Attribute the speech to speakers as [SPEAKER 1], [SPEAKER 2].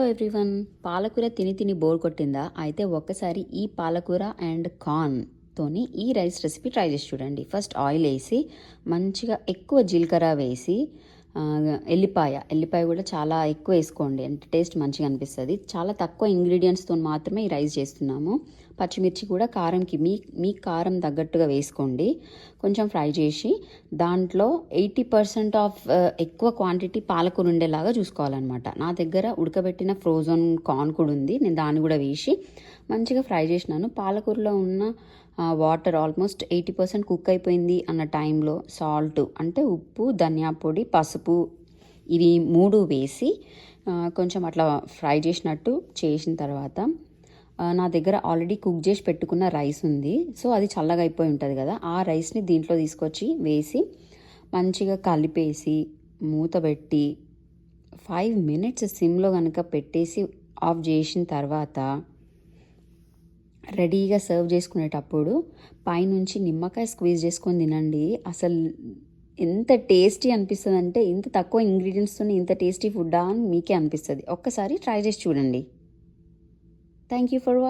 [SPEAKER 1] Hello everyone, పాలకూర తిని తిని బోర్ కొట్టిందా? అయితే ఒక్కసారి ఈ పాలకూర అండ్ కార్న్తోని ఈ రైస్ రెసిపీ ట్రై చేసి చూడండి. ఫస్ట్ ఆయిల్ వేసి మంచిగా ఎక్కువ జీలకర్ర వేసి ఎల్లిపాయ కూడా చాలా ఎక్కువ వేసుకోండి, అంటే టేస్ట్ మంచిగా అనిపిస్తుంది. చాలా తక్కువ ఇంగ్రీడియంట్స్తో మాత్రమే ఈ రైస్ చేస్తున్నాము. పచ్చిమిర్చి కూడా కారంకి మీ కారం తగ్గట్టుగా వేసుకోండి. కొంచెం ఫ్రై చేసి దాంట్లో 80% ఆఫ్ ఎక్కువ క్వాంటిటీ పాలకూర ఉండేలాగా చూసుకోవాలన్నమాట. నా దగ్గర ఉడకబెట్టిన ఫ్రోజన్ కార్న్ కూడా ఉంది, నేను దాన్ని కూడా వేసి మంచిగా ఫ్రై చేసినాను. పాలకూరలో ఉన్న వాటర్ ఆల్మోస్ట్ 80% కుక్ అయిపోయింది అన్న టైంలో సాల్ట్ అంటే ఉప్పు, ధనియా పొడి, పసుపు ఇవి 3 వేసి కొంచెం అట్లా ఫ్రై చేసినట్టు చేసిన తర్వాత నా దగ్గర ఆల్రెడీ కుక్ చేసి పెట్టుకున్న రైస్ ఉంది. సో అది చల్లగా అయిపోయి ఉంటుంది కదా, ఆ రైస్ని దీంట్లో తీసుకొచ్చి వేసి మంచిగా కలిపేసి మూత పెట్టి 5 minutes సిమ్లో కనుక పెట్టేసి ఆఫ్ చేసిన తర్వాత రెడీగా సర్వ్ చేసుకునేటప్పుడు పైనుంచి నిమ్మకాయ స్క్వీజ్ చేసుకొని తినండి. అసలు ఎంత టేస్టీ అనిపిస్తుంది అంటే, ఇంత తక్కువ ఇంగ్రీడియంట్స్తో ఇంత టేస్టీ ఫుడ్డా అని మీకే అనిపిస్తుంది. ఒక్కసారి ట్రై చేసి చూడండి. Thank you for watching.